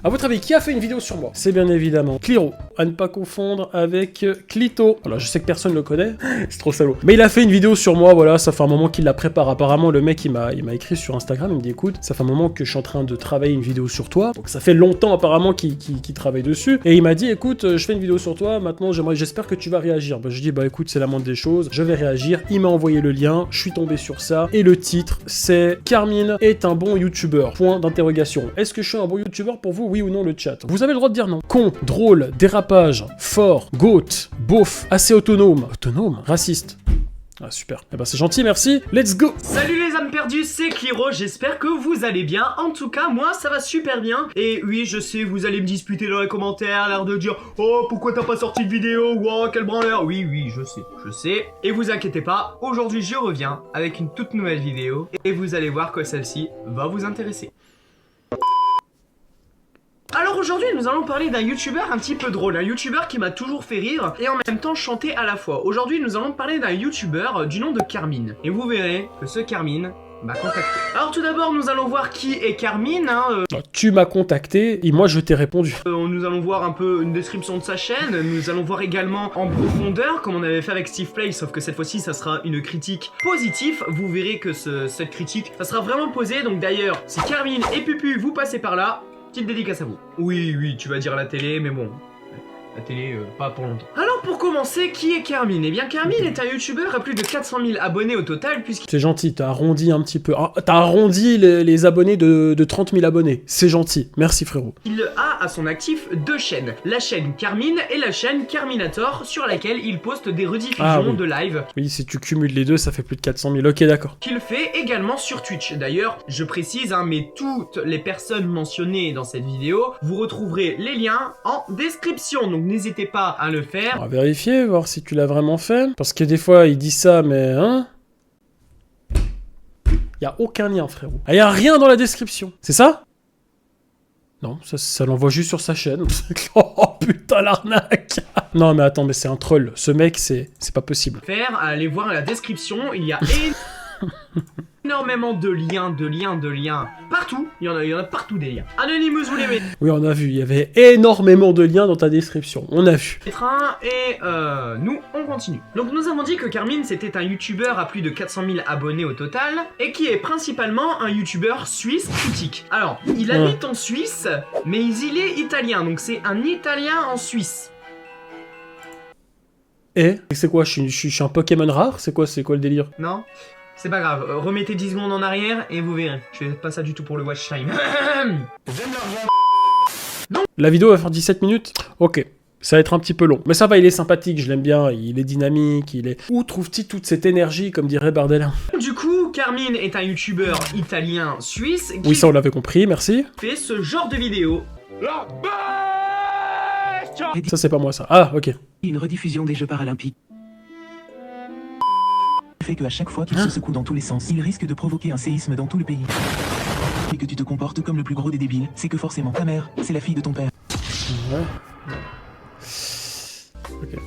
A votre avis, qui a fait une vidéo sur moi? C'est bien évidemment Cliro, à ne pas confondre avec Clito. Alors je sais que personne le connaît, c'est trop salaud. Mais il a fait une vidéo sur moi, voilà, ça fait un moment qu'il la prépare. Apparemment le mec il m'a écrit sur Instagram, il me dit écoute, ça fait un moment que je suis en train de travailler une vidéo sur toi. Donc ça fait longtemps apparemment qu'il travaille dessus. Et il m'a dit écoute, je fais une vidéo sur toi, maintenant j'espère que tu vas réagir. Bah je dis bah écoute, c'est la moindre des choses, je vais réagir. Il m'a envoyé le lien, je suis tombé sur ça. Et le titre c'est Carmine est un bon youtubeur. Point d'interrogation. Est-ce que je suis un bon youtubeur pour vous? Oui ou non le chat. Vous avez le droit de dire non. Con, drôle, dérapage, fort, goat, beauf, assez autonome. Autonome? Raciste. Ah super. Eh ben c'est gentil, merci. Let's go. Salut les âmes perdues, c'est Cliro, j'espère que vous allez bien. En tout cas, moi ça va super bien. Et oui, je sais, vous allez me disputer dans les commentaires, l'air de dire oh pourquoi t'as pas sorti de vidéo, wow quel branleur. Oui, je sais. Et vous inquiétez pas, aujourd'hui je reviens avec une toute nouvelle vidéo. Et vous allez voir que celle-ci va vous intéresser. Alors aujourd'hui nous allons parler d'un youtubeur un petit peu drôle, un youtubeur qui m'a toujours fait rire et en même temps chanter à la fois. Aujourd'hui nous allons parler d'un youtubeur du nom de Carmine. Et vous verrez que ce Carmine m'a contacté. Alors tout d'abord nous allons voir qui est Carmine. Tu m'as contacté et moi je t'ai répondu. Nous allons voir un peu une description de sa chaîne. Nous allons voir également en profondeur comme on avait fait avec Steve Play, sauf que cette fois-ci ça sera une critique positive. Vous verrez que cette critique ça sera vraiment posé. Donc d'ailleurs si Carmine et Pupu vous passez par là, petite dédicace à vous. Oui, tu vas dire la télé, mais bon, la télé, pas pour longtemps. Alors pour commencer, qui est Carmine? Eh bien Carmine est un youtubeur à plus de 400 000 abonnés au total, puisqu'il... C'est gentil, t'as arrondi un petit peu. Ah, t'as arrondi les abonnés de 30 000 abonnés. C'est gentil, merci frérot. Il a à son actif deux chaînes. La chaîne Carmine et la chaîne Carminator, sur laquelle il poste des rediffusions de live. Oui, si tu cumules les deux, ça fait plus de 400 000. Ok, d'accord. Qu'il fait également sur Twitch. D'ailleurs, je précise, mais toutes les personnes mentionnées dans cette vidéo, vous retrouverez les liens en description. Donc n'hésitez pas à le faire. On va vérifier, voir si tu l'as vraiment fait. Parce que des fois, il dit ça, mais hein? Y a aucun lien, frérot. Ah, y a rien dans la description. C'est ça? Non, ça l'envoie juste sur sa chaîne. Oh putain, l'arnaque. Non, mais attends, mais c'est un troll. Ce mec, c'est pas possible. Allez voir la description, il y a énormément de liens partout. Il y en a partout des liens. Anonymous, vous les mettez. Oui, on a vu. Il y avait énormément de liens dans ta description. On a vu. Et nous, on continue. Donc nous avons dit que Carmine, c'était un youtubeur à plus de 400 000 abonnés au total, et qui est principalement un youtubeur suisse critique. Alors, il habite en Suisse, mais il est italien, donc c'est un italien en Suisse. Et c'est quoi? Je suis un Pokémon rare? C'est quoi le délire? Non, c'est pas grave, remettez 10 secondes en arrière et vous verrez. Je fais pas ça du tout pour le watch time. Donc, la vidéo va faire 17 minutes? Ok. Ça va être un petit peu long. Mais ça va, il est sympathique, je l'aime bien, il est dynamique, il est... Où trouve-t-il toute cette énergie, comme dirait Bardella? Du coup, Carmine est un youtubeur italien-suisse qui... Oui, ça on l'avait compris, merci. ...fait ce genre de vidéo. Ça c'est pas moi ça. Ah, ok. Une rediffusion des Jeux Paralympiques fait que à chaque fois qu'il se secoue dans tous les sens, il risque de provoquer un séisme dans tout le pays. Et que tu te comportes comme le plus gros des débiles, c'est que forcément ta mère, c'est la fille de ton père. Ouais. Ok.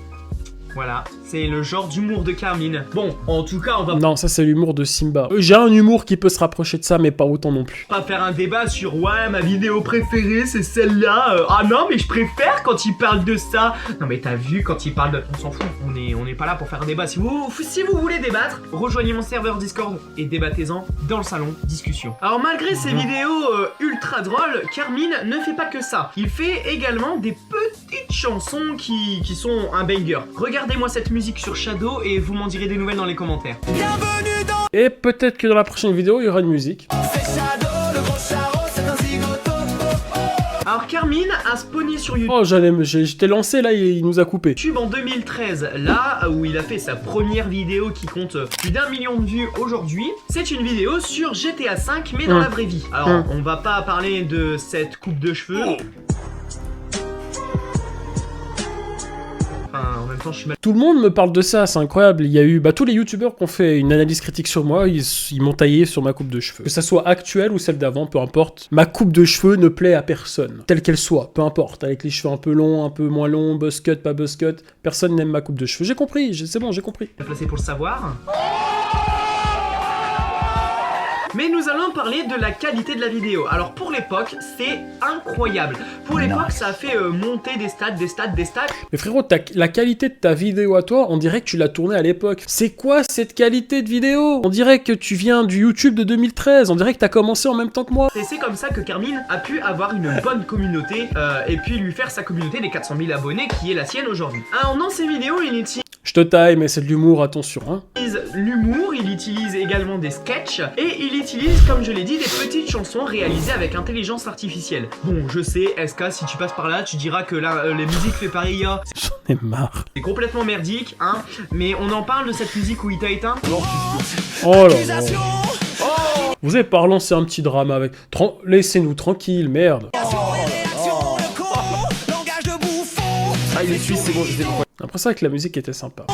Voilà, c'est le genre d'humour de Carmine. Bon, en tout cas, on va... Non, ça c'est l'humour de Simba. J'ai un humour qui peut se rapprocher de ça, mais pas autant non plus. Pas faire un débat sur ouais, ma vidéo préférée c'est celle-là. Ah non, mais je préfère quand il parle de ça. Non mais t'as vu quand il parle de... On s'en fout, on n'est pas là pour faire un débat. Si vous voulez débattre, rejoignez mon serveur Discord et débattez-en dans le salon discussion. Alors malgré ces vidéos ultra drôles, Carmine ne fait pas que ça. Il fait également des petites chansons qui sont un banger. Regardez-moi cette musique sur Shadow et vous m'en direz des nouvelles dans les commentaires. Bienvenue dans... Et peut-être que dans la prochaine vidéo, il y aura une musique. Alors Carmine a spawné sur YouTube. Oh, je t'ai lancé là, il nous a coupé. YouTube en 2013, là où il a fait sa première vidéo qui compte plus d'1 million de vues aujourd'hui. C'est une vidéo sur GTA V mais dans la vraie vie. Alors on va pas parler de cette coupe de cheveux. En même temps, je suis mal... Tout le monde me parle de ça, c'est incroyable. Il y a eu tous les youtubeurs qui ont fait une analyse critique sur moi, ils m'ont taillé sur ma coupe de cheveux. Que ça soit actuelle ou celle d'avant, peu importe. Ma coupe de cheveux ne plaît à personne. Telle qu'elle soit, peu importe. Avec les cheveux un peu longs, un peu moins longs, buzz cut, pas buzz cut. Personne n'aime ma coupe de cheveux. J'ai compris, c'est bon, j'ai compris. Placé pour le savoir. Mais nous allons parler de la qualité de la vidéo. Alors pour l'époque, c'est incroyable. Pour l'époque, ça a fait monter des stats. Mais frérot, la qualité de ta vidéo à toi, on dirait que tu l'as tournée à l'époque. C'est quoi cette qualité de vidéo? On dirait que tu viens du YouTube de 2013, on dirait que t'as commencé en même temps que moi. Et c'est comme ça que Carmine a pu avoir une bonne communauté et puis lui faire sa communauté des 400 000 abonnés qui est la sienne aujourd'hui. Alors dans ses vidéos, il utilise Je te taille, mais c'est de l'humour, attention, hein. l'humour, il utilise également des sketchs et il utilise, comme je l'ai dit, des petites chansons réalisées avec intelligence artificielle. Bon, je sais, SK, si tu passes par là, tu diras que là, les musiques fait par IA, J'en ai marre. c'est complètement merdique, hein, mais on en parle de cette musique où il t'a éteint. Oh là là. Vous avez pas relancé un petit drama avec... Laissez-nous tranquille, merde. Ah, il est suisse, c'est bon, je sais pourquoi. Après ça, que la musique était sympa.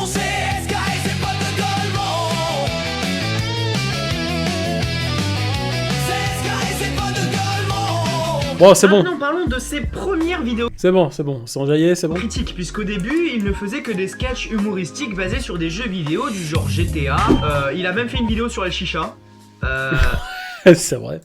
Bon, c'est bon. Maintenant, parlons de ses premières vidéos C'est bon, c'est enjaillé, c'est bon. critiques, puisqu'au début, il ne faisait que des sketchs humoristiques basés sur des jeux vidéo du genre GTA. Il a même fait une vidéo sur El Chicha. C'est vrai.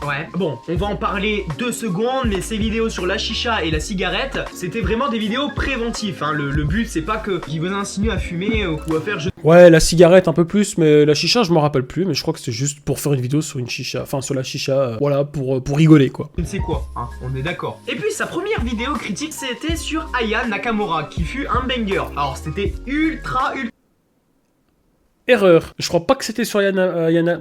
Ouais, bon, on va en parler 2 secondes, mais ces vidéos sur la chicha et la cigarette, c'était vraiment des vidéos préventives, hein. Le but, c'est pas que qu'il vous insinue à fumer ou à faire Ouais, la cigarette un peu plus, mais la chicha, je m'en rappelle plus, mais je crois que c'est juste pour faire une vidéo sur une chicha, enfin sur la chicha, voilà, pour rigoler, quoi. je ne sais quoi, hein, on est d'accord. Et puis sa première vidéo critique, c'était sur Aya Nakamura, qui fut un banger. Alors c'était ultra... Erreur. Je crois pas que c'était sur Ayana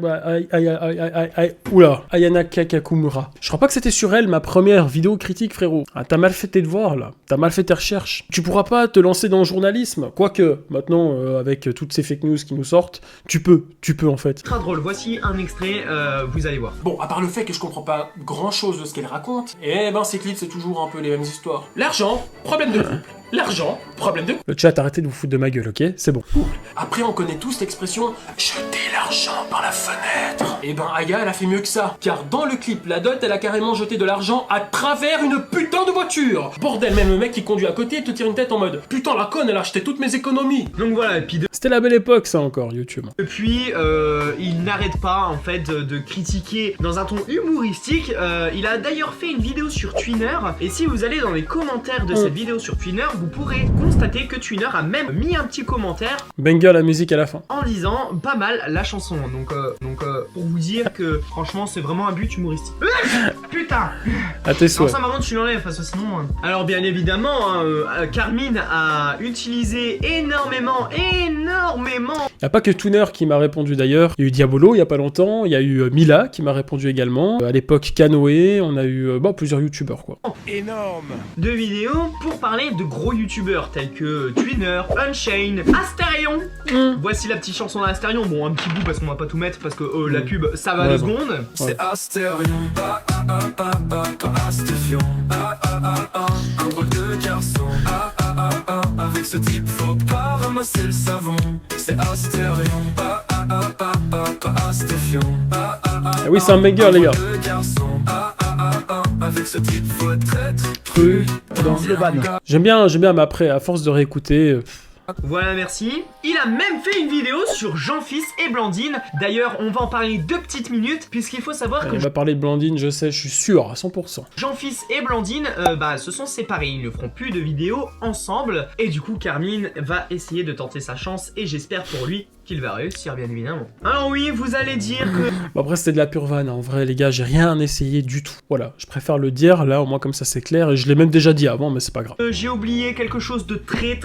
Kakakumura. Je crois pas que c'était sur elle, ma première vidéo critique, frérot. Ah, t'as mal fait tes devoirs, là. T'as mal fait tes recherches. Tu pourras pas te lancer dans le journalisme. Quoique, maintenant, avec toutes ces fake news qui nous sortent, tu peux en fait. Ultra drôle, voici un extrait, vous allez voir. Bon, à part le fait que je comprends pas grand chose de ce qu'elle raconte, eh ben ces clips c'est toujours un peu les mêmes histoires. L'argent, problème de couple. L'argent, problème de couple. Le chat, arrêtez de vous foutre de ma gueule, ok? C'est bon. Après on connaît tous l'expression jeter l'argent par la fenêtre. Eh ben Aya elle a fait mieux que ça. Car dans le clip, la dot elle a carrément jeté de l'argent à travers une putain de voiture. Bordel, même le mec qui conduit à côté il te tire une tête en mode putain la conne elle a acheté toutes mes économies. Donc voilà, et puis C'était la belle époque, ça encore, YouTube. depuis, il n'arrête pas en fait de critiquer dans un ton humoristique. Il a d'ailleurs fait une vidéo sur Twinner. Et si vous allez dans les commentaires de cette vidéo sur Twinner, vous pourrez constater que Twinner a même mis un petit commentaire Banger la musique à la fin. en disant pas mal la chanson. Donc pour vous dire que franchement c'est vraiment un but humoristique. Putain. À tes Non, souhaits. ça m'avance, tu l'enlèves parce que sinon. Alors bien évidemment, Carmine a utilisé énormément. Y a pas que Tuner qui m'a répondu d'ailleurs. Il y a eu Diabolo il y a pas longtemps. Il y a eu Mila qui m'a répondu également. À l'époque, Canoë. On a eu plusieurs youtubeurs quoi. de vidéos pour parler de gros youtubeurs tels que Twinner, Unchained, Astérion. Voici la petite chanson d'Astérion. Bon, un petit bout parce qu'on va pas tout mettre parce que la pub ça va Ouais, 2 bon. secondes. C'est Astérion, Astéfion, un drôle de garçon, avec ce type faut pas ramasser le savon. C'est Astérion, Astéfion, Ah oui, c'est un banger les gars. de garçon, avec ce type faut être Prudent. J'aime bien, mais après, à force de réécouter. Voilà, merci. Il a même fait une vidéo sur Jean-Fils et Blandine. D'ailleurs, on va en parler 2 petites minutes, puisqu'il faut savoir que On va parler de Blandine, je sais, je suis sûr, à 100%. Jean-Fils et Blandine se sont séparés. Ils ne feront plus de vidéos ensemble. Et du coup, Carmine va essayer de tenter sa chance. Et j'espère pour lui qu'il va réussir, bien évidemment. Alors oui, vous allez dire que... Bon, après, c'était de la pure vanne, en vrai, les gars, j'ai rien essayé du tout. Voilà, je préfère le dire, là, au moins comme ça c'est clair, et je l'ai même déjà dit avant, mais c'est pas grave. J'ai oublié quelque chose de très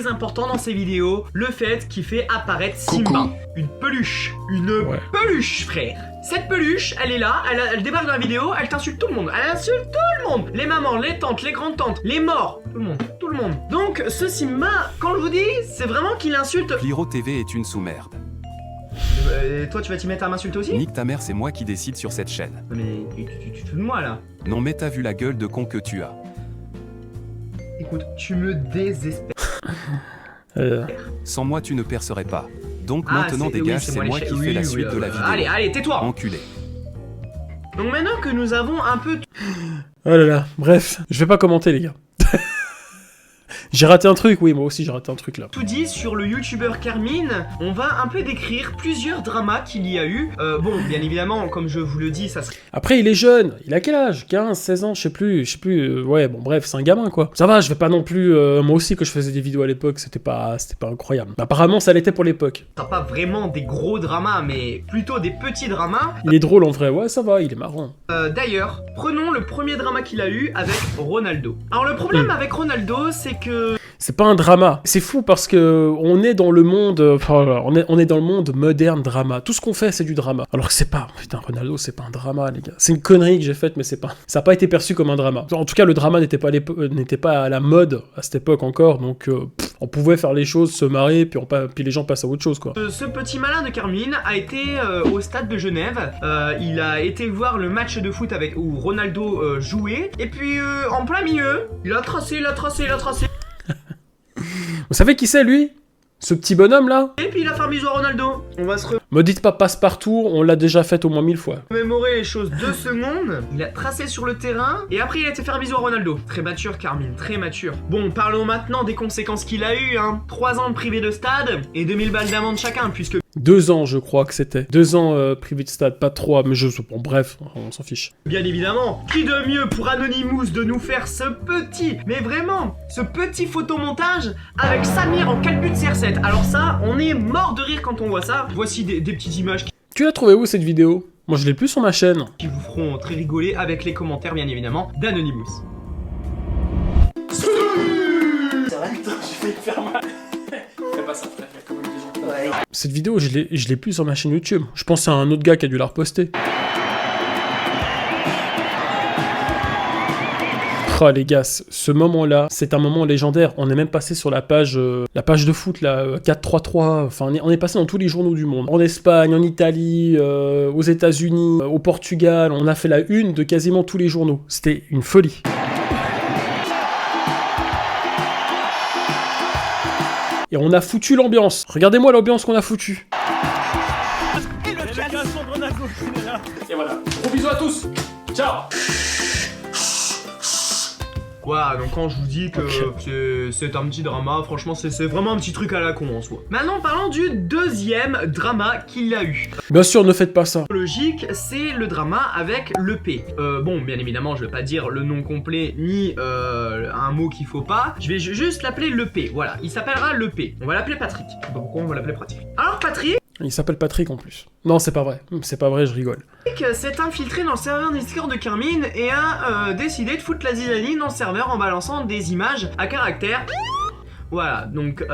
important dans ces vidéos. Le fait qu'il fait apparaître Simba. Une peluche. Ouais. Peluche, frère. Cette peluche, elle est là, elle débarque dans la vidéo, elle t'insulte tout le monde. Elle insulte tout le monde. Les mamans, les tantes, les grandes-tantes, les morts. Tout le monde. Donc, ce Simba, quand je vous dis, c'est vraiment qu'il insulte... Cliro TV est une sous-merde. toi, tu vas t'y mettre à m'insulter aussi? Nique ta mère, c'est moi qui décide sur cette chaîne. Mais tu te fous de moi, là. Non mais t'as vu la gueule de con que tu as. Écoute, tu me désespères. Sans moi tu ne percerais pas. Donc Ah, maintenant c'est- dégage, oui, c'est moi qui fais la suite de la vidéo. Allez, tais-toi. Enculé. Donc maintenant que nous avons un peu... Oh là là, bref, je vais pas commenter, les gars. J'ai raté un truc, oui, moi aussi j'ai raté un truc là. Tout dit sur le youtubeur Carmine, on va un peu décrire plusieurs dramas qu'il y a eu. Bon, bien évidemment, comme je vous le dis, ça serait... Après, il est jeune, il a quel âge? 15, 16 ans, je sais plus, ouais, bon, bref, c'est un gamin, quoi. Ça va, je vais pas non plus... moi aussi, quand je faisais des vidéos à l'époque, c'était pas incroyable. Apparemment, ça l'était pour l'époque. Ce sera pas vraiment des gros dramas, mais plutôt des petits dramas. Il est drôle en vrai, ouais, ça va, il est marrant. D'ailleurs, prenons le premier drama qu'il a eu avec Ronaldo. Alors, le problème avec Ronaldo, c'est que... C'est pas un drama. C'est fou parce que on est dans le monde, on est dans le monde moderne drama. Tout ce qu'on fait, c'est du drama. Alors que c'est pas, putain, Ronaldo, c'est pas un drama, les gars. C'est une connerie que j'ai faite, mais c'est pas, ça a pas été perçu comme un drama. En tout cas, le drama n'était pas à la mode à cette époque encore, donc on pouvait faire les choses, se marrer, puis les gens passent à autre chose, quoi. Ce petit malin de Carmine a été au stade de Genève. Il a été voir le match de foot où Ronaldo jouait, et puis en plein milieu, il a tracé. Vous savez qui c'est, lui? Ce petit bonhomme là? Et puis il a fait un bisou à Ronaldo. On va se Me dites pas passe-partout, on l'a déjà fait au moins 1000 fois. remémorer les choses 2 secondes. Il a tracé sur le terrain et après il a été faire un bisou à Ronaldo. Très mature Carmine, très mature. Bon, parlons maintenant des conséquences qu'il a eu, hein. 3 ans de privé de stade et 2000 balles d'amende chacun, puisque... 2 ans, je crois que c'était. 2 ans privé de stade, pas 3, mais bon, bref, on s'en fiche. Bien évidemment, qui de mieux pour Anonymous de nous faire ce petit, mais vraiment, ce petit photomontage avec Samir en calbut de CR7. Alors ça, on est mort de rire quand on voit ça. Voici des petites images Tu l'as trouvé où cette vidéo? Moi je l'ai plus sur ma chaîne. qui vous feront très rigoler avec les commentaires, bien évidemment, d'Anonymous. C'est vrai que j'ai fait faire mal. Fais pas ça, frère, il y a quand même des gens. Cette vidéo, je l'ai plus sur ma chaîne YouTube. Je pense à un autre gars qui a dû la reposter. Oh les gars, ce moment-là, c'est un moment légendaire. On est même passé sur la page de foot, là, 4-3-3. Enfin, on est passé dans tous les journaux du monde. En Espagne, en Italie, aux États-Unis, au Portugal. On a fait la une de quasiment tous les journaux. C'était une folie. Et on a foutu l'ambiance. Regardez-moi l'ambiance qu'on a foutue. Et voilà. Gros bisous à tous. Ciao. Voilà, donc quand je vous dis que c'est un petit drama, franchement c'est vraiment un petit truc à la con en soi. Maintenant parlons du deuxième drama qu'il a eu. Bien sûr, ne faites pas ça. Logique, c'est le drama avec l'EP. Bon, bien évidemment, je vais pas dire le nom complet ni un mot qu'il faut pas. Je vais juste l'appeler l'EP. Voilà, il s'appellera l'EP. On va l'appeler Patrick. Donc on va l'appeler Patrick. Alors Patrick Il s'appelle Patrick en plus. Non, c'est pas vrai. C'est pas vrai, je rigole. s'est infiltré dans le serveur Discord de Carmine et a décidé de foutre la zizanie dans le serveur en balançant des images à caractère. Voilà, donc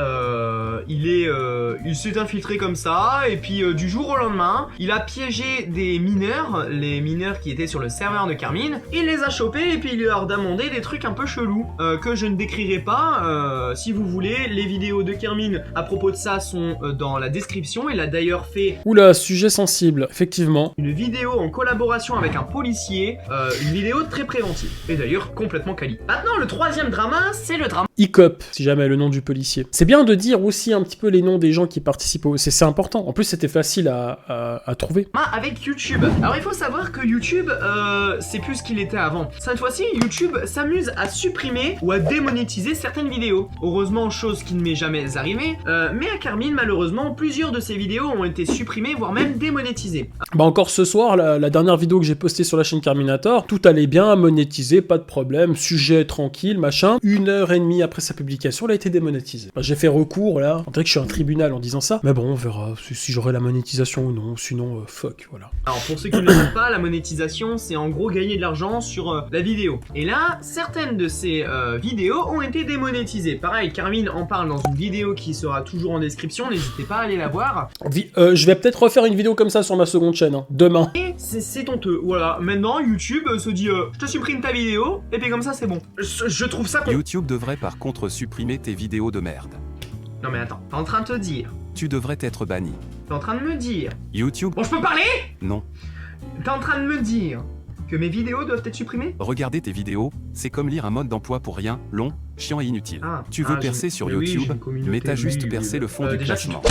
il s'est infiltré comme ça, et puis du jour au lendemain, il a piégé des mineurs, les mineurs qui étaient sur le serveur de Carmine, il les a chopés et puis il leur a demandé des trucs un peu chelous, que je ne décrirai pas. Si vous voulez, les vidéos de Carmine à propos de ça sont dans la description. Il a d'ailleurs fait Oula, sujet sensible, effectivement. une vidéo en collaboration avec un policier, une vidéo très préventive, et d'ailleurs complètement quali. Maintenant, le troisième drama, c'est le drama ICOP, si jamais le nom du policier. C'est bien de dire aussi un petit peu les noms des gens qui participent au... C'est important. En plus, c'était facile à trouver. avec YouTube. Alors il faut savoir que YouTube, c'est plus ce qu'il était avant. Cette fois-ci, YouTube s'amuse à supprimer ou à démonétiser certaines vidéos. Heureusement, chose qui ne m'est jamais arrivée, mais à Carmine, malheureusement, plusieurs de ses vidéos ont été supprimées, voire même démonétisées. Bah encore ce soir, la dernière vidéo que j'ai postée sur la chaîne Carminator, tout allait bien, monétisé, pas de problème, sujet tranquille, machin. 1h30 après sa publication, elle a été démonétisée. Bah, j'ai fait recours là, on dirait que je suis un tribunal en disant ça, mais bon, on verra si j'aurai la monétisation ou non, sinon fuck, voilà. Alors pour ceux qui ne savent pas, la monétisation, c'est en gros gagner de l'argent sur la vidéo. Et là, certaines de ces vidéos ont été démonétisées. Pareil, Carmine en parle dans une vidéo qui sera toujours en description, n'hésitez pas à aller la voir. Je vais peut-être refaire une vidéo comme ça sur ma seconde chaîne, hein, demain. Et c'est honteux, voilà. Maintenant, YouTube se dit je te supprime ta vidéo, et puis comme ça c'est bon. Je trouve ça... YouTube devrait par contre supprimer tes vidéos de merde. Non mais attends, t'es en train de te dire... Tu devrais être banni. T'es en train de me dire... YouTube... Bon, je peux parler? Non. T'es en train de me dire que mes vidéos doivent être supprimées? Regarder tes vidéos, c'est comme lire un mode d'emploi pour rien, long, chiant et inutile. Ah. Tu veux Ah, percer sur mais oui, j'ai YouTube, une communauté, mais t'as juste oui, percé le fond du déjà, classement.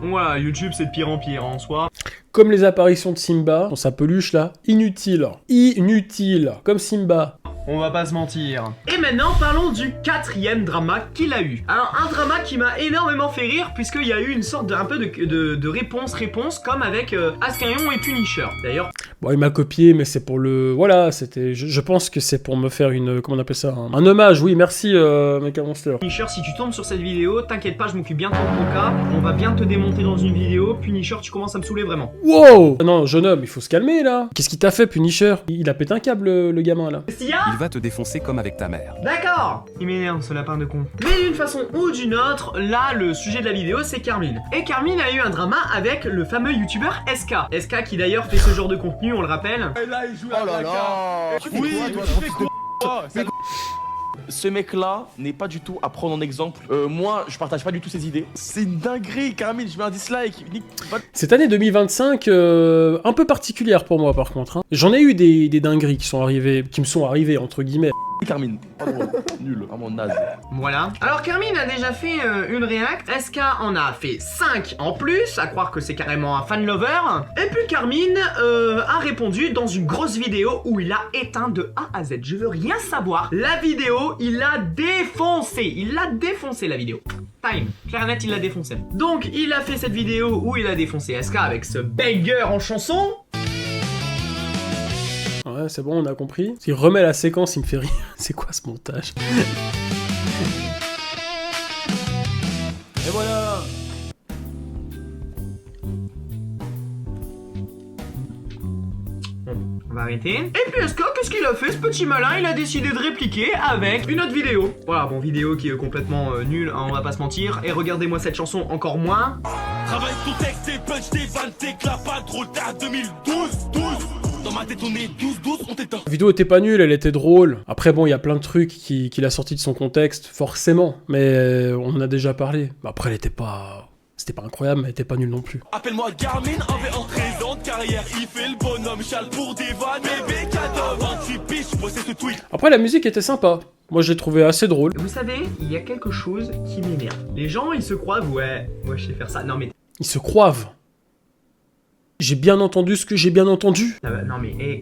Voilà, YouTube c'est de pire en pire en soi. Comme les apparitions de Simba, dans sa peluche là, inutile. Inutile, comme Simba. on va pas se mentir. Et maintenant, parlons du 4e drama qu'il a eu. Alors, un drama qui m'a énormément fait rire, puisqu'il y a eu une sorte de réponse comme avec Ascarion et Punisher. D'ailleurs, Bon, il m'a copié, mais c'est pour le... Voilà, c'était... Je pense que c'est pour me faire une... Comment on appelle ça? Un hommage, oui, merci, Mecha Monster. Punisher, si tu tombes sur cette vidéo, t'inquiète pas, je m'occupe bien de ton cas. On va bien te démonter dans une vidéo. Punisher, tu commences à me saouler vraiment. Wow! Non, jeune homme, il faut se calmer, là. Qu'est-ce qu'il t'a fait, Punisher? Il a pété un câble, le gamin, là. Qu'est-ce qu'il y a? Il va te défoncer comme avec ta mère. D'accord. Il m'énerve, ce lapin de con. Mais d'une façon ou d'une autre, là, le sujet de la vidéo, c'est Carmine. Et Carmine a eu un drama avec le fameux youtubeur SK. SK qui d'ailleurs fait ce genre de contenu, on le rappelle. Et là, il joue à la carte. Oui, tu fais quoi? Ce mec-là n'est pas du tout à prendre en exemple. Moi, je partage pas du tout ses idées. C'est une dinguerie, Carmine, je mets un dislike. Cette année 2025, un peu particulière pour moi, par contre. Hein. J'en ai eu des dingueries qui me sont arrivées, entre guillemets. Carmine, pas drôle, nul, vraiment naze. Voilà. Alors Carmine a déjà fait une react, SK en a fait 5 en plus, à croire que c'est carrément un fan lover. Et puis Carmine a répondu dans une grosse vidéo où il a éteint de A à Z. Je veux rien savoir. La vidéo, il l'a défoncé la vidéo. Time, clair et net, il l'a défoncé. Donc il a fait cette vidéo où il a défoncé SK avec ce banger en chanson. Ouais, c'est bon, on a compris. Il remet la séquence, il me fait rire. C'est quoi ce montage? Et voilà. On va arrêter. Et puis SK, qu'est-ce qu'il a fait, ce petit malin? Il a décidé de répliquer avec une autre vidéo. Voilà, bon, vidéo qui est complètement nulle, hein, on va pas se mentir. Et regardez-moi cette chanson encore moins. Travaille ton texte, tes punch, tes vannes, tes clapas, drôle, t'es à 2012, 12. Dans ma tête, on est 12, on t'éteint. La vidéo était pas nulle, elle était drôle. Après, bon, il y a plein de trucs qu'il a sortis de son contexte, forcément. Mais on en a déjà parlé. Après, elle était pas... C'était pas incroyable, mais elle était pas nulle non plus. Appelle-moi Garmin, avait en présente carrière. Il fait le bonhomme, chale pour des vannes. Bébé cadeau, 28 piges, possède ce tweet. Après, la musique était sympa. Moi, je l'ai trouvé assez drôle. Vous savez, il y a quelque chose qui m'énerve. Les gens, ils se croient, ouais, moi je sais faire ça. Non mais... Ils se croivent. J'ai bien entendu ce que j'ai bien entendu. Non mais,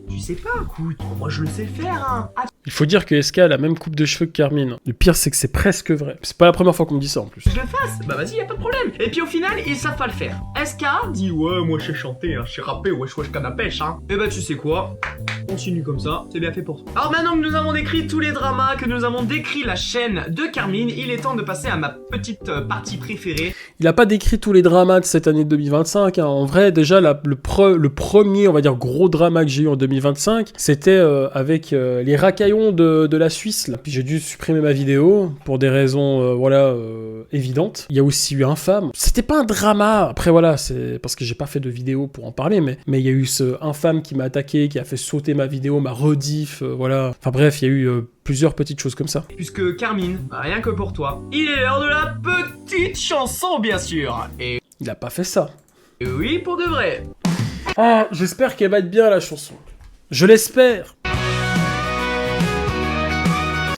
tu sais pas, écoute, moi je le sais faire, hein. Ah, Il faut dire que SK a la même coupe de cheveux que Carmine. Le pire, c'est que c'est presque vrai. C'est pas la première fois qu'on me dit ça, en plus. je le fasse, bah vas-y, y a pas de problème. Et puis au final, ils savent pas le faire. SK dit, ouais, moi je sais chanter, hein, je sais rapper, wesh canne à pêche, hein. Et bah tu sais quoi, continue comme ça, c'est bien fait pour toi. Alors maintenant que nous avons décrit tous les dramas, que nous avons décrit la chaîne de Carmine, il est temps de passer à ma petite partie préférée. Il a pas décrit tous les dramas de cette année 2025. Hein. En vrai, déjà, le premier, on va dire, gros drama que j'ai eu en 2025, c'était avec les racaillons de la Suisse. Là. Puis j'ai dû supprimer ma vidéo pour des raisons, évidentes. Il y a aussi eu Infâme. C'était pas un drama. Après, voilà, c'est parce que j'ai pas fait de vidéo pour en parler, mais il y a eu ce Infâme qui m'a attaqué, qui a fait sauter ma vidéo, ma rediff, voilà. Enfin bref, il y a eu plusieurs petites choses comme ça. Puisque Carmine, rien que pour toi, il est l'heure de la petite chanson, bien sûr. Et Il a pas fait ça. oui, pour de vrai. Ah, j'espère qu'elle va être bien, la chanson. Je l'espère.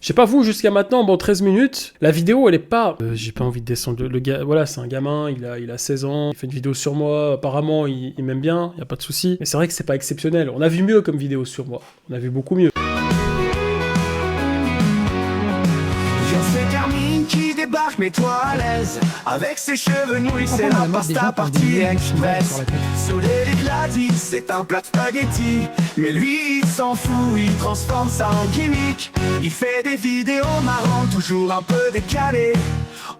Je sais pas vous, jusqu'à maintenant, bon, 13 minutes, la vidéo, elle est pas... j'ai pas envie de descendre. Le gars, voilà, c'est un gamin, il a 16 ans, il fait une vidéo sur moi, apparemment, il m'aime bien, y a pas de souci. Mais c'est vrai que c'est pas exceptionnel. On a vu mieux comme vidéo sur moi. On a vu beaucoup mieux. C'est Carmine qui débarque, mets-toi à l'aise. Avec ses cheveux nouilles, c'est la pasta partie express. Soleil éclaté, c'est un plat de spaghetti. Mais lui, il s'en fout, il transforme ça en gimmick. Il fait des vidéos marrantes, toujours un peu décalées.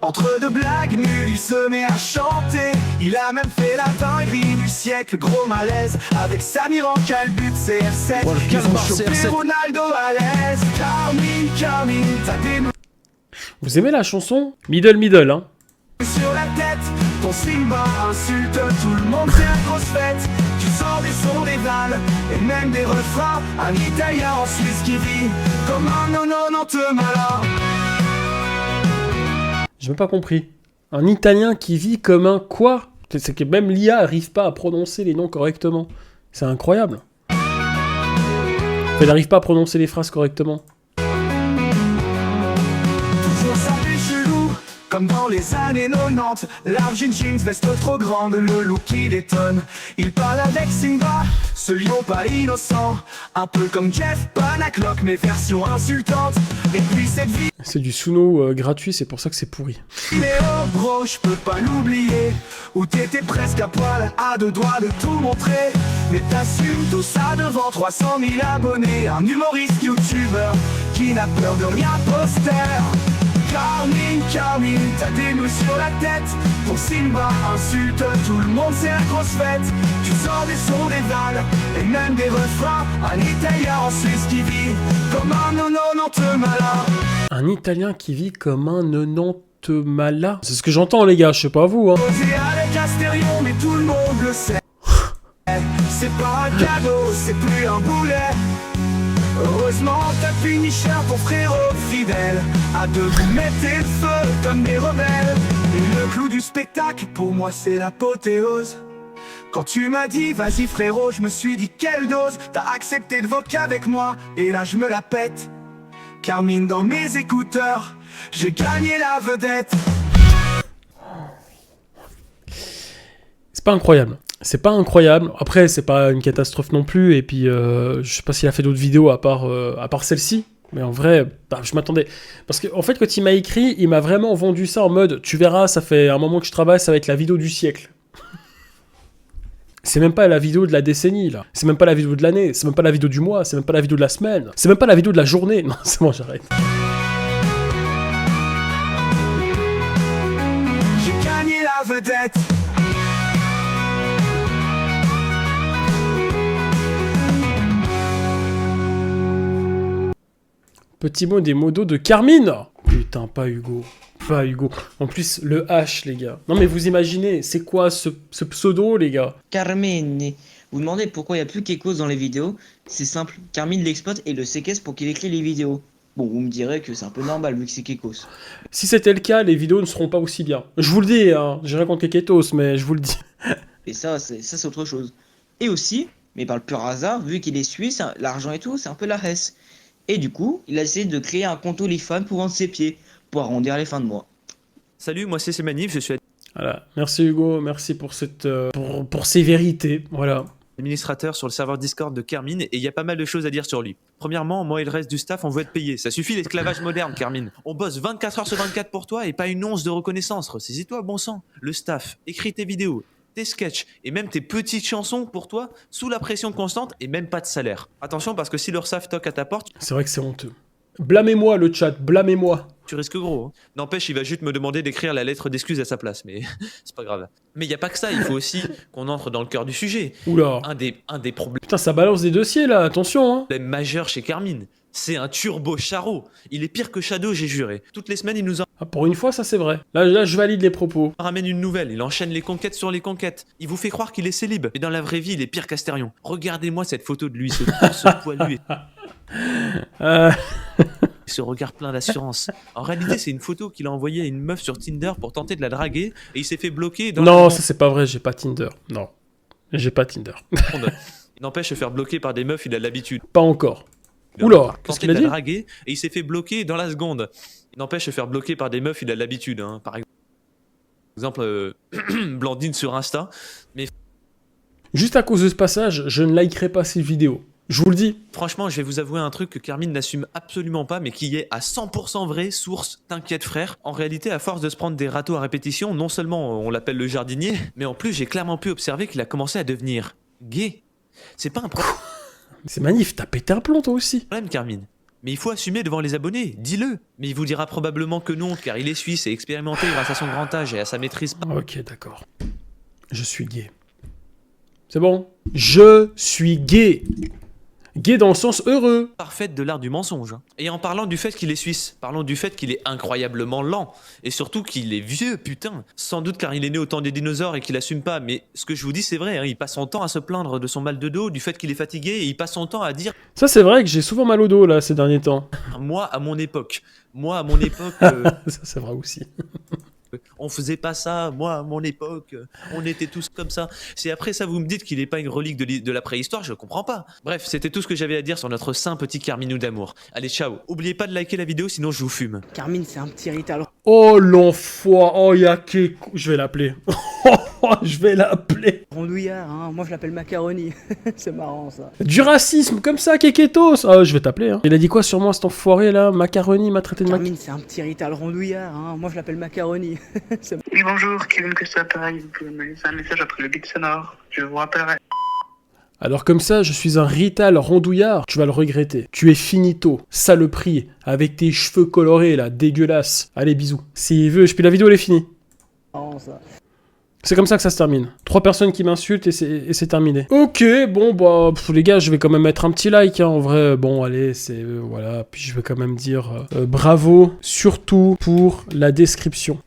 Entre deux blagues nulles, il se met à chanter. Il a même fait la dinguerie du siècle, gros malaise. Avec Samir en calbut, CR7. Ils ont chopé Ronaldo à l'aise. Carmine, t'as des... Vous aimez la chanson? Middle, hein. Sur la tête, ton Simba insulte tout le monde, c'est une grosse fête. Tu sors des sons, des vannes, et même des refrains. Un Italien en Suisse qui vit comme un non-non-non-te malin. J'ai même pas compris. Un Italien qui vit comme un quoi? C'est que même l'IA arrive pas à prononcer les noms correctement. C'est incroyable. Elle n'arrive pas à prononcer les phrases correctement. comme dans les années 90. Large une jeans, veste trop grande, le look qui détonne. Il parle avec Simba, ce lion pas innocent. Un peu comme Jeff Panaclock, mais version insultante. Et puis cette vie C'est du Suno gratuit, c'est pour ça que c'est pourri. Léo, bro, je peux pas l'oublier. Où t'étais presque à poil, à deux doigts de tout montrer. Mais t'assumes tout ça devant 300 000 abonnés. Un humoriste youtubeur qui n'a peur de rien poster. Carmine, t'as des nœuds sur la tête. Ton Simba insulte tout le monde, c'est la grosse fête. Tu sors des sons, des vannes et même des refrains. Un Italien en Suisse qui vit comme un 90 malin. Un Italien qui vit comme un 90 malin. C'est ce que j'entends les gars, je sais pas vous hein. Posé avec Astérion, mais tout le monde le sait. C'est pas un cadeau, c'est plus un boulet. Heureusement t'as Punisher, ton frérot fidèle. À deux vous mettez le feu comme des rebelles. Et le clou du spectacle, pour moi c'est l'apothéose. Quand tu m'as dit vas-y frérot, je me suis dit quelle dose. T'as accepté de voquer avec moi, et là je me la pète. Carmine dans mes écouteurs, j'ai gagné la vedette. C'est pas incroyable. C'est pas incroyable. Après, c'est pas une catastrophe non plus. Et puis, je sais pas s'il a fait d'autres vidéos à part celle-ci. Mais en vrai, bah, je m'attendais. Parce qu'en fait, quand il m'a écrit, il m'a vraiment vendu ça en mode tu verras, ça fait un moment que je travaille, ça va être la vidéo du siècle. C'est même pas la vidéo de la décennie, là. C'est même pas la vidéo de l'année. C'est même pas la vidéo du mois. C'est même pas la vidéo de la semaine. C'est même pas la vidéo de la journée. Non, c'est bon, j'arrête. J'ai gagné la vedette. Petit mot des modos de Carmine. Putain, pas Hugo. Pas Hugo. En plus, le H, les gars. Non, mais vous imaginez, c'est quoi ce pseudo, les gars? Carmine. Vous demandez pourquoi il n'y a plus Kekos dans les vidéos? C'est simple, Carmine l'exploite et le séquestre pour qu'il écrit les vidéos. Bon, vous me direz que c'est un peu normal vu que c'est Kekos. Si c'était le cas, les vidéos ne seront pas aussi bien. Je vous le dis, hein. J'ai rien contre les Ketos, mais je vous le dis. Et ça, c'est autre chose. Et aussi, mais par le pur hasard, vu qu'il est suisse, l'argent et tout, c'est un peu la Hesse. Et du coup, il a essayé de créer un compte OnlyFans pour vendre ses pieds, pour arrondir les fins de mois. Salut, moi c'est Manif, je suis Voilà. Merci Hugo, merci pour cette pour ces vérités. Voilà. administrateur sur le serveur Discord de Carmine et il y a pas mal de choses à dire sur lui. Premièrement, moi et le reste du staff, on veut être payé. Ça suffit l'esclavage moderne, Carmine. On bosse 24 heures sur 24 pour toi et pas une once de reconnaissance. Ressaisis-toi, bon sang. Le staff écrit tes vidéos, tes sketchs et même tes petites chansons pour toi sous la pression constante et même pas de salaire. Attention parce que si l'URSSAF toque à ta porte, C'est vrai que c'est honteux. Blâmez-moi le chat, blâmez-moi. tu risques gros. Hein. N'empêche, il va juste me demander d'écrire la lettre d'excuse à sa place, mais c'est pas grave. Mais il y a pas que ça, il faut aussi qu'on entre dans le cœur du sujet. Oula. Un des problèmes Putain, ça balance des dossiers là, attention hein. majeurs chez Carmine, c'est un turbo charreau. Il est pire que Shadow, j'ai juré. Toutes les semaines, il nous en Ah, pour une fois, ça c'est vrai. Là, je valide les propos. ramène une nouvelle, il enchaîne les conquêtes sur les conquêtes. Il vous fait croire qu'il est célib, mais dans la vraie vie, il est pire qu'Astérion. Regardez-moi cette photo de lui, ce torse poilu et ce regard plein d'assurance. En réalité, c'est une photo qu'il a envoyée à une meuf sur Tinder pour tenter de la draguer, et il s'est fait bloquer dans Non, la ça c'est pas vrai, j'ai pas Tinder. Non. J'ai pas Tinder. bande. Il n'empêche se faire bloquer par des meufs, il a l'habitude. Pas encore. Il Oula, a qu'est-ce tenté qu'il de a la dit? draguer, et il s'est fait bloquer dans la seconde. Il n'empêche se faire bloquer par des meufs, il a l'habitude. Hein. Par exemple, Blandine sur Insta. Juste à cause de ce passage, je ne likerai pas ces vidéos. Je vous le dis. Franchement, je vais vous avouer un truc que Carmine n'assume absolument pas, mais qui est à 100% vrai, source, t'inquiète frère. En réalité, à force de se prendre des râteaux à répétition, non seulement on l'appelle le jardinier, mais en plus j'ai clairement pu observer qu'il a commencé à devenir gay. C'est pas un C'est Manif, t'as pété un plomb toi aussi. problème, Carmine. Mais il faut assumer devant les abonnés, dis-le. Mais il vous dira probablement que non, car il est suisse et expérimenté grâce à son grand âge et à sa maîtrise. Ok, d'accord. Je suis gay. C'est bon. Je suis gay. Gay dans le sens heureux. Parfaite de l'art du mensonge. Et en parlant du fait qu'il est suisse, parlons du fait qu'il est incroyablement lent. Et surtout qu'il est vieux, putain. Sans doute car il est né au temps des dinosaures et qu'il assume pas. Mais ce que je vous dis, c'est vrai. Hein, il passe son temps à se plaindre de son mal de dos, du fait qu'il est fatigué. Et il passe son temps à dire Ça c'est vrai que j'ai souvent mal au dos là ces derniers temps. moi à mon époque. Moi à mon époque. Ça c'est vrai aussi. On faisait pas ça, moi, à mon époque, on était tous comme ça. C'est après ça, vous me dites qu'il est pas une relique de la préhistoire, je comprends pas. Bref, c'était tout ce que j'avais à dire sur notre saint petit Carminou d'amour. Allez, ciao. Oubliez pas de liker la vidéo, sinon je vous fume. Carmine, c'est un petit rital. Oh l'enfoiré, oh Yake, je vais l'appeler. Je vais l'appeler. Rondouillard, hein. Moi je l'appelle macaroni. C'est marrant ça. Du racisme comme ça, Keketos. Ah, je vais t'appeler. Hein. Il a dit quoi sur moi, cet enfoiré là? Macaroni, m'a traité de Carmine, c'est un petit rital rondouillard, hein. Moi je l'appelle macaroni. Oui, bonjour, Kevin que ça pareil. Vous pouvez me laisser un message après le bip sonore. Je vous rappellerai. Alors comme ça, je suis un rital rondouillard, tu vas le regretter. Tu es finito, saloperie, avec tes cheveux colorés là, dégueulasse. Allez, bisous. S'il veut, puis la vidéo elle est finie. Marrant ça. C'est comme ça que ça se termine. 3 personnes qui m'insultent et c'est terminé. Ok, bon bah les gars, je vais quand même mettre un petit like. Hein. En vrai, bon allez, c'est voilà. Puis je vais quand même dire bravo, surtout pour la description.